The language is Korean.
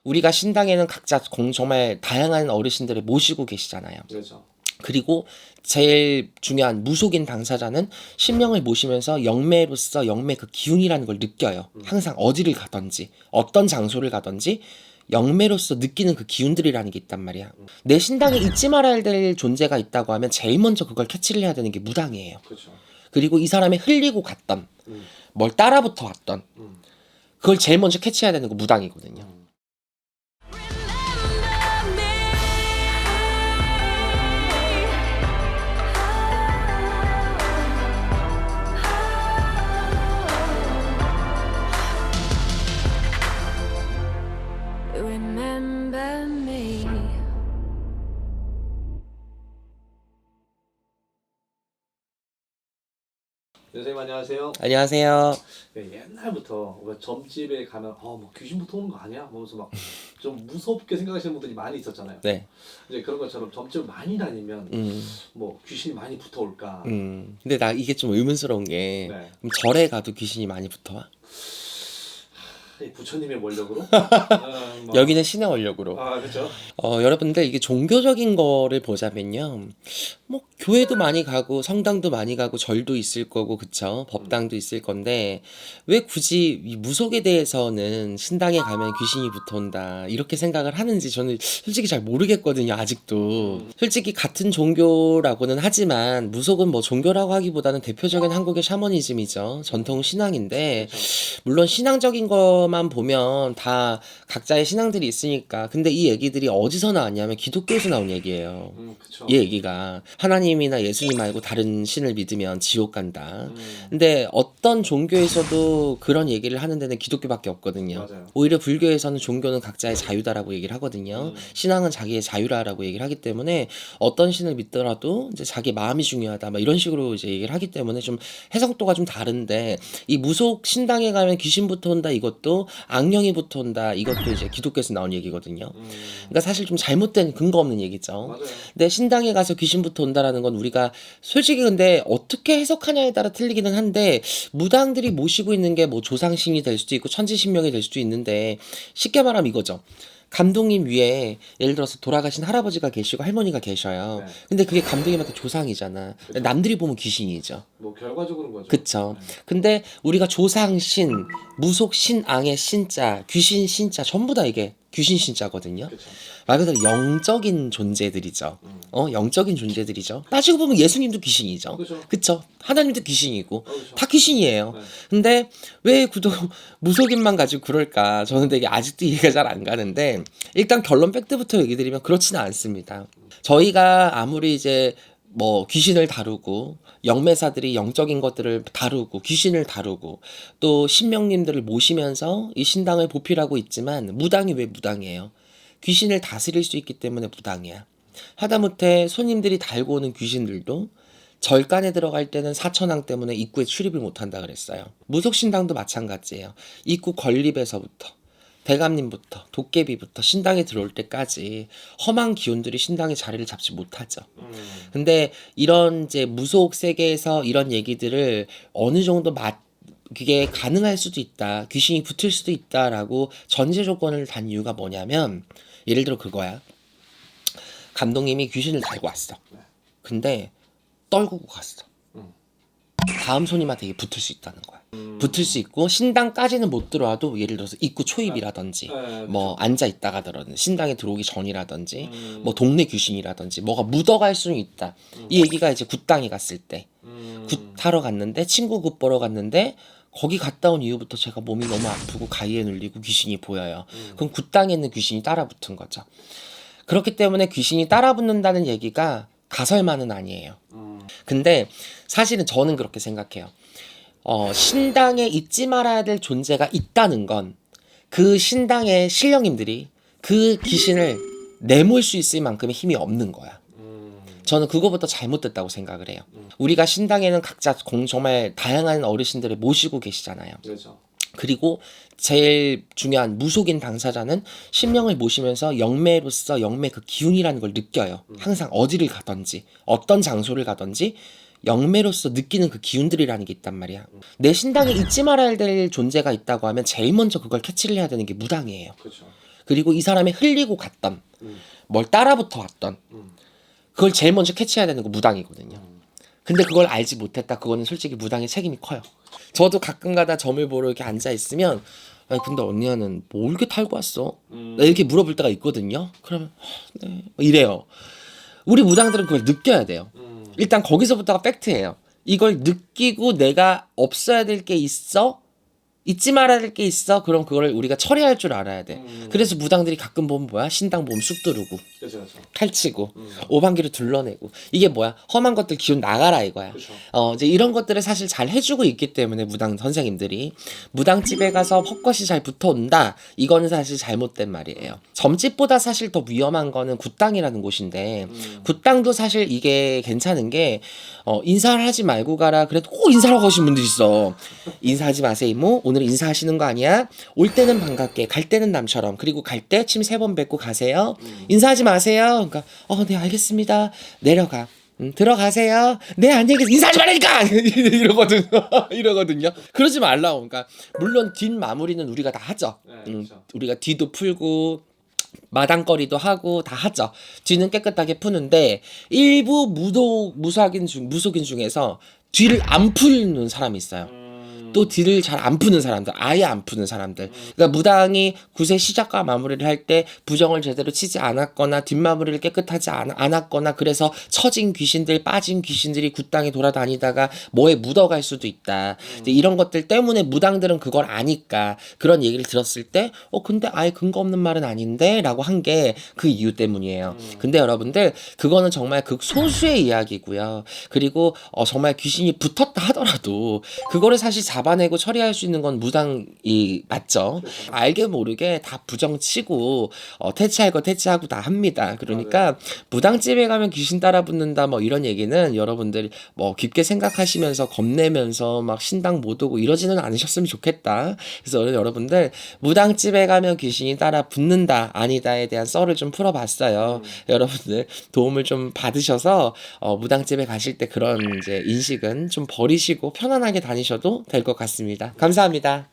우리가 신당에는 각자 정말 다양한 어르신들을 모시고 계시잖아요. 그렇죠. 그리고 제일 중요한 무속인 당사자는 신명을 모시면서 영매로서 영매 그 기운이라는 걸 느껴요. 항상 어디를 가든지 어떤 장소를 가든지 영매로서 느끼는 그 기운들이라는 게 있단 말이야. 내 신당에 잊지 말아야 될 존재가 있다고 하면 제일 먼저 그걸 캐치를 해야 되는 게 무당이에요. 그렇죠. 그리고 이 사람이 흘리고 갔던 뭘 따라붙어 왔던 그걸 제일 먼저 캐치해야 되는 거 무당이거든요. Remember me. 선생님 안녕하세요. 안녕하세요. 네, 옛날부터 왜 점집에 가면 뭐 귀신부터 오는 거 아니야? 하면서 막 좀 무섭게 생각하시는 분들이 많이 있었잖아요. 네. 이제 그런 것처럼 점집을 많이 다니면 뭐 귀신이 많이 붙어올까? 근데 나 이게 좀 의문스러운 게 네. 그럼 절에 가도 귀신이 많이 붙어와? 이 부처님의 원력으로? 여기는 신의 원력으로. 그렇죠. 여러분들 이게 종교적인 거를 보자면요. 뭐 교회도 많이 가고 성당도 많이 가고 절도 있을 거고 그쵸? 법당도 있을 건데 왜 굳이 이 무속에 대해서는 신당에 가면 귀신이 붙어온다 이렇게 생각을 하는지 저는 솔직히 잘 모르겠거든요. 아직도. 솔직히 같은 종교라고는 하지만 무속은 뭐 종교라고 하기보다는 대표적인 한국의 샤머니즘이죠. 전통 신앙인데 물론 신앙적인 것만 보면 다 각자의 신앙들이 있으니까. 근데 이 얘기들이 어디서 나왔냐면 기독교에서 나온 얘기예요. 그렇죠. 이 얘기가 하나님이나 예수님 말고 다른 신을 믿으면 지옥 간다. 근데 어떤 종교에서도 그런 얘기를 하는 데는 기독교밖에 없거든요. 맞아요. 오히려 불교에서는 종교는 각자의 자유다라고 얘기를 하거든요. 신앙은 자기의 자유라고 얘기를 하기 때문에 어떤 신을 믿더라도 이제 자기 마음이 중요하다 막 이런 식으로 이제 얘기를 하기 때문에 좀 해석도가 좀 다른데 이 무속 신당에 가면 귀신부터 온다 이것도 악령이부터 온다 이것도 이제 기독교에서 나온 얘기거든요. 그러니까 사실 좀 잘못된 근거 없는 얘기죠. 맞아요. 근데 신당에 가서 귀신부터 온다라는 건 우리가 솔직히 근데 어떻게 해석하냐에 따라 틀리기는 한데 무당들이 모시고 있는 게 뭐 조상신이 될 수도 있고 천지신명이 될 수도 있는데 쉽게 말하면 이거죠. 감독님 위에 예를 들어서 돌아가신 할아버지가 계시고 할머니가 계셔요. 네. 근데 그게 감독님한테 조상이잖아. 남들이 보면 귀신이죠. 뭐 결과적으로는 거죠. 그쵸. 근데 우리가 조상신, 무속 신앙의 신자, 귀신 신자 전부 다 이게 귀신 신자거든요. 그렇죠. 말 그대로 영적인 존재들이죠. 영적인 존재들이죠. 따지고 보면 예수님도 귀신이죠. 그렇죠. 그쵸. 하나님도 귀신이고 그렇죠. 다 귀신이에요. 네. 근데 왜 무속인만 가지고 그럴까? 저는 되게 아직도 이해가 잘 안 가는데 일단 결론 팩트부터 얘기 드리면 그렇지는 않습니다. 저희가 아무리 이제 뭐 귀신을 다루고 영매사들이 영적인 것들을 다루고 귀신을 다루고 또 신명님들을 모시면서 이 신당을 보필하고 있지만 무당이 왜 무당이에요? 귀신을 다스릴 수 있기 때문에 무당이야. 하다못해 손님들이 달고 오는 귀신들도 절간에 들어갈 때는 사천왕 때문에 입구에 출입을 못한다 그랬어요. 무속신당도 마찬가지예요. 입구 건립에서부터 대감님부터 도깨비부터 신당에 들어올 때까지 험한 기운들이 신당에 자리를 잡지 못하죠. 근데 이런 이제 무속 세계에서 이런 얘기들을 어느 정도 그게 가능할 수도 있다. 귀신이 붙을 수도 있다라고 전제 조건을 단 이유가 뭐냐면 예를 들어 그거야. 감독님이 귀신을 달고 왔어. 근데 떨구고 갔어. 다음 손님한테 이게 붙을 수 있다는 거야. 붙을 수 있고 신당까지는 못 들어와도 예를 들어서 입구 초입이라든지 뭐 앉아 있다가더라든지 신당에 들어오기 전이라든지 뭐 동네 귀신이라든지 뭐가 묻어갈 수는 있다. 이 얘기가 이제 굿당에 갔을 때 굿하러 갔는데 친구 굿 보러 갔는데 거기 갔다 온 이후부터 제가 몸이 너무 아프고 가위에 눌리고 귀신이 보여요. 그럼 굿당에 있는 귀신이 따라붙은 거죠. 그렇기 때문에 귀신이 따라붙는다는 얘기가 가설만은 아니에요. 근데 사실은 저는 그렇게 생각해요. 신당에 잊지 말아야 될 존재가 있다는 건 그 신당의 신령님들이 그 귀신을 내몰 수 있을 만큼의 힘이 없는 거야. 저는 그거보다 잘못됐다고 생각을 해요. 우리가 신당에는 각자 정말 다양한 어르신들을 모시고 계시잖아요. 그렇죠. 그리고 제일 중요한 무속인 당사자는 신명을 모시면서 영매로서 영매 그 기운이라는 걸 느껴요. 항상 어디를 가든지 어떤 장소를 가든지 영매로서 느끼는 그 기운들이라는 게 있단 말이야. 내 신당에 잊지 말아야 될 존재가 있다고 하면 제일 먼저 그걸 캐치를 해야 되는 게 무당이에요. 그렇죠. 그리고 이 사람이 흘리고 갔던 뭘 따라붙어 왔던 그걸 제일 먼저 캐치해야 되는 거 무당이거든요. 근데 그걸 알지 못했다. 그거는 솔직히 무당의 책임이 커요. 저도 가끔가다 점을 보러 이렇게 앉아 있으면 아니 근데 언니는 뭐 이렇게 탈고 왔어? 나 이렇게 물어볼 때가 있거든요. 그러면 네 이래요. 우리 무당들은 그걸 느껴야 돼요. 일단 거기서부터가 팩트예요. 이걸 느끼고 내가 없어야 될 게 있어? 잊지 말아야 될 게 있어? 그럼 그걸 우리가 처리할 줄 알아야 돼. 그래서 무당들이 가끔 보면 뭐야? 신당 보면 쑥 두르고 그렇죠, 그렇죠. 칼치고 오방기를 둘러내고 이게 뭐야? 험한 것들 기운 나가라 이거야. 그렇죠. 이제 이런 것들을 사실 잘 해주고 있기 때문에 무당 선생님들이 무당집에 가서 헛것이 잘 붙어온다. 이거는 사실 잘못된 말이에요. 점집보다 사실 더 위험한 거는 굿당이라는 곳인데 굿당도 사실 이게 괜찮은 게 인사를 하지 말고 가라. 그래도 꼭 인사하고 가신 분들이 있어. 인사하지 마세요 이모. 오늘 인사하시는 거 아니야? 올 때는 반갑게 갈 때는 남처럼 그리고 갈 때 침 3번 뱉고 가세요. 인사하지 마세요. 그러니까 네 알겠습니다. 내려가. 들어가세요. 네 안녕히 계세요. 인사하지 말라니까 이러거든요. 그러지 말라고. 그러니까 물론 뒷 마무리는 우리가 다 하죠. 네, 그렇죠. 우리가 뒤도 풀고 마당거리도 하고 다 하죠. 뒤는 깨끗하게 푸는데 일부 무속인 중에서 뒤를 안 푸는 사람이 있어요. 또 뒤를 잘 안 푸는 사람들, 아예 안 푸는 사람들. 그러니까 무당이 구세 시작과 마무리를 할 때 부정을 제대로 치지 않았거나 뒷마무리를 깨끗하지 않았거나 그래서 처진 귀신들, 빠진 귀신들이 굿당에 돌아다니다가 뭐에 묻어갈 수도 있다. 이제 이런 것들 때문에 무당들은 그걸 아니까 그런 얘기를 들었을 때 근데 아예 근거 없는 말은 아닌데 라고 한 게 그 이유 때문이에요. 근데 여러분들 그거는 정말 극소수의 이야기고요. 그리고 정말 귀신이 붙었다 하더라도 그거를 사실 잡아내고 처리할 수 있는 건 무당이 맞죠. 알게 모르게 다 부정치고 퇴치할 거 퇴치하고 다 합니다. 그러니까 무당집에 가면 귀신 따라 붙는다 뭐 이런 얘기는 여러분들이 뭐 깊게 생각하시면서 겁내면서 막 신당 못 오고 이러지는 않으셨으면 좋겠다. 그래서 여러분들 무당집에 가면 귀신이 따라 붙는다 아니다에 대한 썰을 좀 풀어봤어요. 여러분들 도움을 좀 받으셔서 무당집에 가실 때 그런 이제 인식은 좀 버리시고 편안하게 다니셔도 될 것 같습니다. 감사합니다.